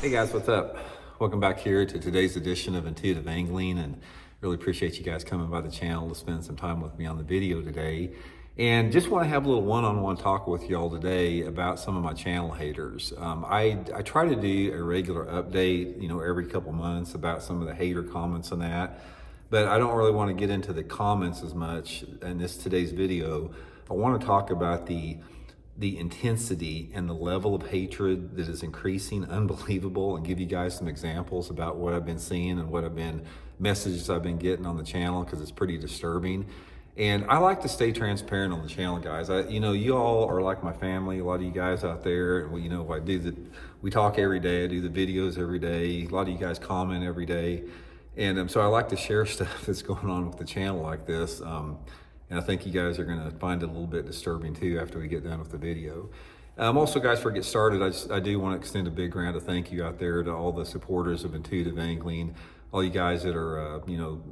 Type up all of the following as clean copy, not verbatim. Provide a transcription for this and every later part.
Hey guys, what's up? Welcome back here to today's edition of Intuitive Angling, and really appreciate you guys coming by the channel to spend some time with me on the video today. And just want to have a little one-on-one talk with y'all today about some of my channel haters. I try to do a regular update, every couple months about some of the hater comments and that, but I don't really want to get into the comments as much in today's video. I want to talk about the intensity and the level of hatred that is increasing unbelievable, and give you guys some examples about what I've been seeing and what messages I've been getting on the channel, because it's pretty disturbing. And I like to stay transparent on the channel, guys. You all are like my family. A lot of you guys out there, and we talk every day. I do the videos every day. A lot of you guys comment every day, and so I like to share stuff that's going on with the channel like this. And I think you guys are going to find it a little bit disturbing too after we get done with the video. Also, guys, before we get started, I do want to extend a big round of thank you out there to all the supporters of Intuitive Angling, all you guys that are,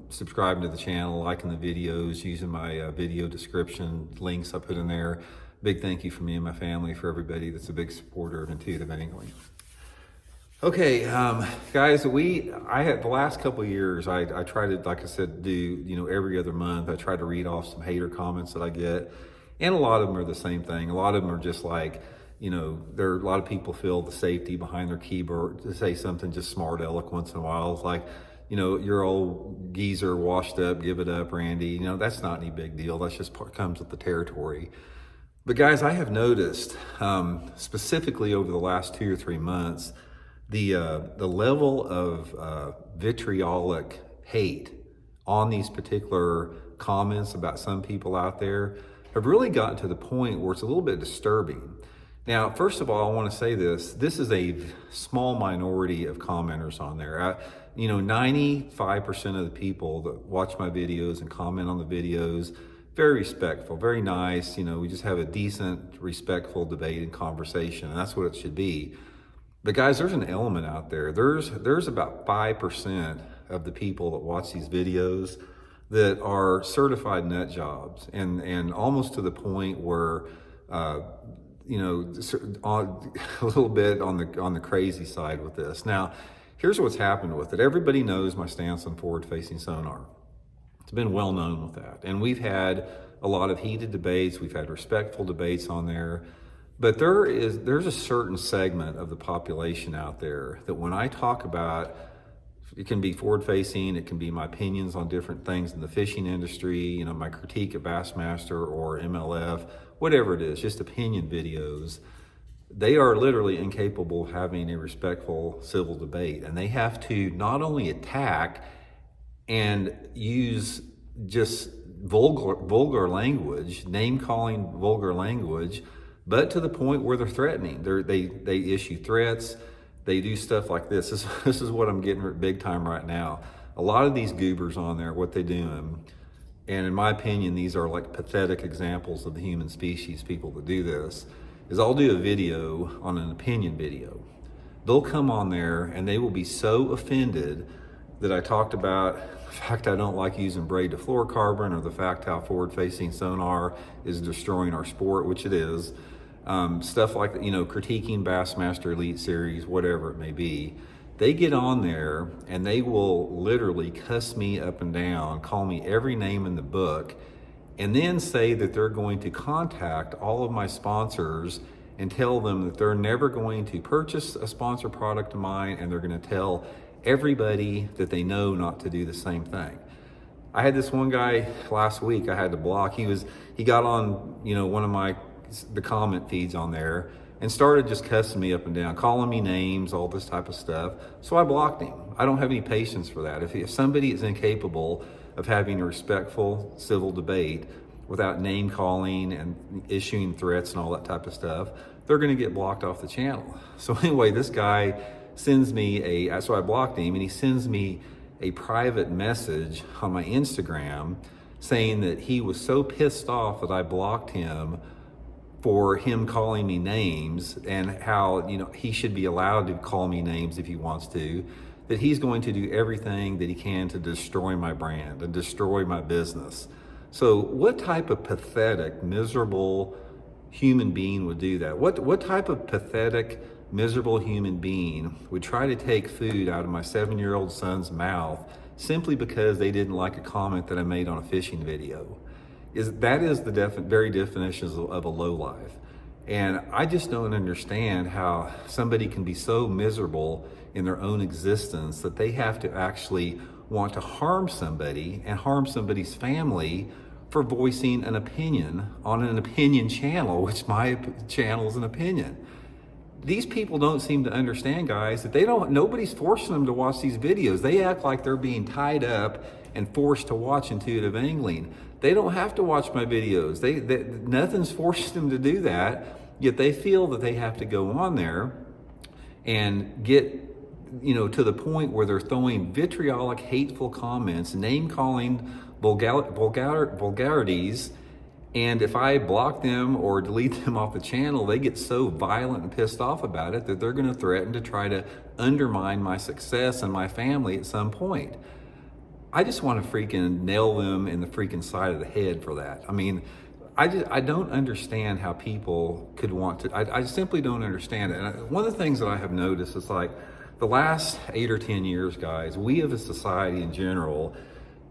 subscribing to the channel, liking the videos, using my video description links I put in there. Big thank you from me and my family, for everybody that's a big supporter of Intuitive Angling. Okay, guys, I had the last couple of years, I try to, like I said, do, every other month, I try to read off some hater comments that I get. And a lot of them are the same thing. A lot of them are just like, a lot of people feel the safety behind their keyboard to say something just smart aleck once in a while. It's like, your old geezer washed up, give it up, Randy. That's not any big deal. That's just comes with the territory. But guys, I have noticed, specifically over the last 2 or 3 months, the level of vitriolic hate on these particular comments about some people out there have really gotten to the point where it's a little bit disturbing. Now, first of all, I want to say this is a small minority of commenters on there. 95% of the people that watch my videos and comment on the videos, very respectful, very nice. We just have a decent, respectful debate and conversation, and that's what it should be. But guys, there's an element out there. There's about 5% of the people that watch these videos that are certified nut jobs, and almost to the point where, a little bit on the crazy side with this. Now, here's what's happened with it. Everybody knows my stance on forward-facing sonar. It's been well known with that, and we've had a lot of heated debates. We've had respectful debates on there. But there's a certain segment of the population out there that when I talk about, it can be forward-facing, it can be my opinions on different things in the fishing industry, my critique of Bassmaster or MLF, whatever it is, just opinion videos. They are literally incapable of having a respectful civil debate, and they have to not only attack and use just vulgar language, name-calling vulgar language, but to the point where they're threatening. They issue threats. They do stuff like this. This is what I'm getting big time right now. A lot of these goobers on there, what they doing, and in my opinion, these are like pathetic examples of the human species, people that do this, is I'll do a video on an opinion video. They'll come on there and they will be so offended that I talked about the fact I don't like using braid to fluorocarbon, or the fact how forward-facing sonar is destroying our sport, which it is. Stuff like, critiquing Bassmaster Elite Series, whatever it may be. They get on there and they will literally cuss me up and down, call me every name in the book, and then say that they're going to contact all of my sponsors and tell them that they're never going to purchase a sponsor product of mine, and they're going to tell everybody that they know not to do the same thing. I had this one guy last week I had to block. He got on, one of the comment feeds on there and started just cussing me up and down, calling me names, all this type of stuff. So I blocked him. I don't have any patience for that. If somebody is incapable of having a respectful civil debate without name calling and issuing threats and all that type of stuff, they're going to get blocked off the channel. So anyway, this guy sends me so I blocked him, and he sends me a private message on my Instagram saying that he was so pissed off that I blocked him for him calling me names, and how, he should be allowed to call me names if he wants to, that he's going to do everything that he can to destroy my brand and destroy my business. So what type of pathetic, miserable human being would do that? What type of pathetic, miserable human being would try to take food out of my 7-year-old son's mouth simply because they didn't like a comment that I made on a fishing video. That is the very definition of a lowlife. And I just don't understand how somebody can be so miserable in their own existence that they have to actually want to harm somebody and harm somebody's family for voicing an opinion on an opinion channel, which my channel is an opinion. These people don't seem to understand, guys, that nobody's forcing them to watch these videos. They act like they're being tied up and forced to watch intuitive angling. They don't have to watch my videos. Nothing's forced them to do that, yet they feel that they have to go on there and get to the point where they're throwing vitriolic, hateful comments, name-calling vulgarities, and if I block them or delete them off the channel, they get so violent and pissed off about it that they're going to threaten to try to undermine my success and my family at some point. I just want to freaking nail them in the freaking side of the head for that. I mean, I don't understand how people could want to, I simply don't understand it. And one of the things that I have noticed is like the last 8 or 10 years, guys, we as a society in general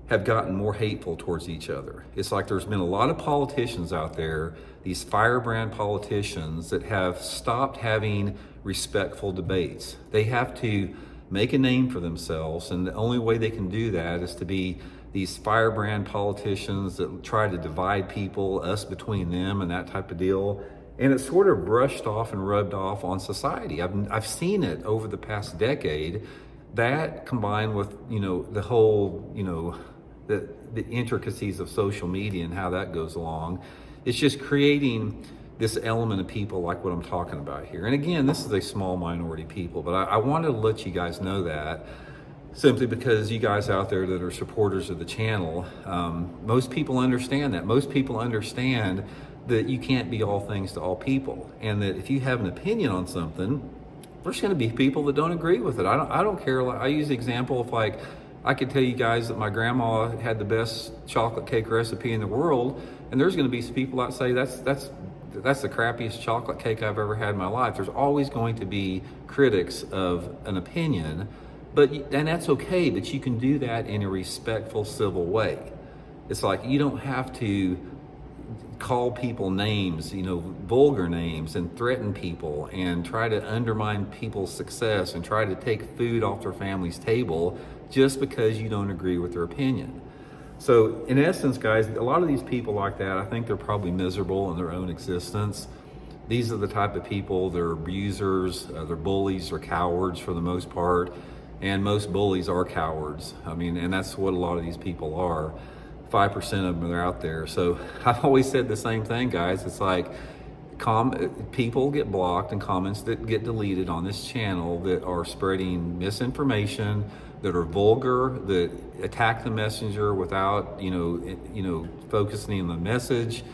have gotten more hateful towards each other. It's like there's been a lot of politicians out there, these firebrand politicians that have stopped having respectful debates. They have to make a name for themselves, and the only way they can do that is to be these firebrand politicians that try to divide people, us between them and that type of deal. And it's sort of brushed off and rubbed off on society. I've seen it over the past decade. That combined with, the whole, the intricacies of social media and how that goes along, it's just creating this element of people like what I'm talking about here. And again, this is a small minority of people, but I wanted to let you guys know that simply because you guys out there that are supporters of the channel, most people understand that. Most people understand that you can't be all things to all people, and that if you have an opinion on something, there's going to be people that don't agree with it. I don't care. I use the example of like, I could tell you guys that my grandma had the best chocolate cake recipe in the world, and there's going to be some people that say that's the crappiest chocolate cake I've ever had in my life. There's always going to be critics of an opinion, and that's okay, but you can do that in a respectful, civil way. It's like you don't have to call people names, vulgar names, and threaten people and try to undermine people's success and try to take food off their family's table just because you don't agree with their opinion. So in essence, guys, a lot of these people like that, I think they're probably miserable in their own existence. These are the type of people, they're abusers, they're bullies, they're cowards for the most part, and most bullies are cowards. I mean, and that's what a lot of these people are. 5% of them are out there. So I've always said the same thing, guys. It's like people get blocked and comments that get deleted on this channel that are spreading misinformation, that are vulgar, that attack the messenger without, focusing on the message,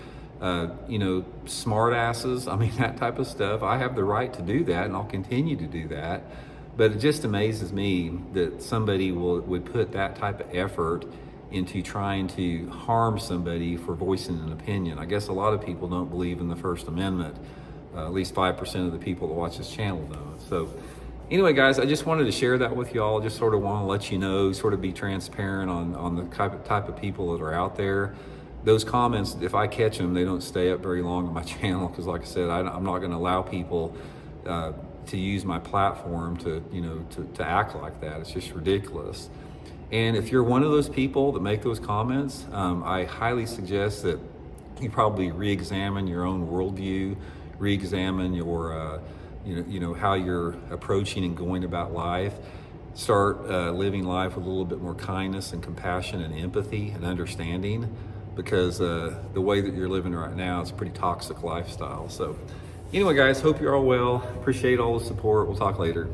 smart asses. I mean, that type of stuff. I have the right to do that, and I'll continue to do that. But it just amazes me that somebody would put that type of effort into trying to harm somebody for voicing an opinion. I guess a lot of people don't believe in the First Amendment. At least 5% of the people that watch this channel don't. So anyway, guys, I just wanted to share that with y'all. Just sort of want to let you know, sort of be transparent on the type of people that are out there. Those comments, if I catch them, they don't stay up very long on my channel because, like I said, I'm not going to allow people to use my platform to act like that. It's just ridiculous. And if you're one of those people that make those comments, I highly suggest that you probably re-examine your own worldview, re-examine your, how you're approaching and going about life. Start living life with a little bit more kindness and compassion and empathy and understanding, because the way that you're living right now is a pretty toxic lifestyle. So anyway, guys, hope you're all well. Appreciate all the support. We'll talk later.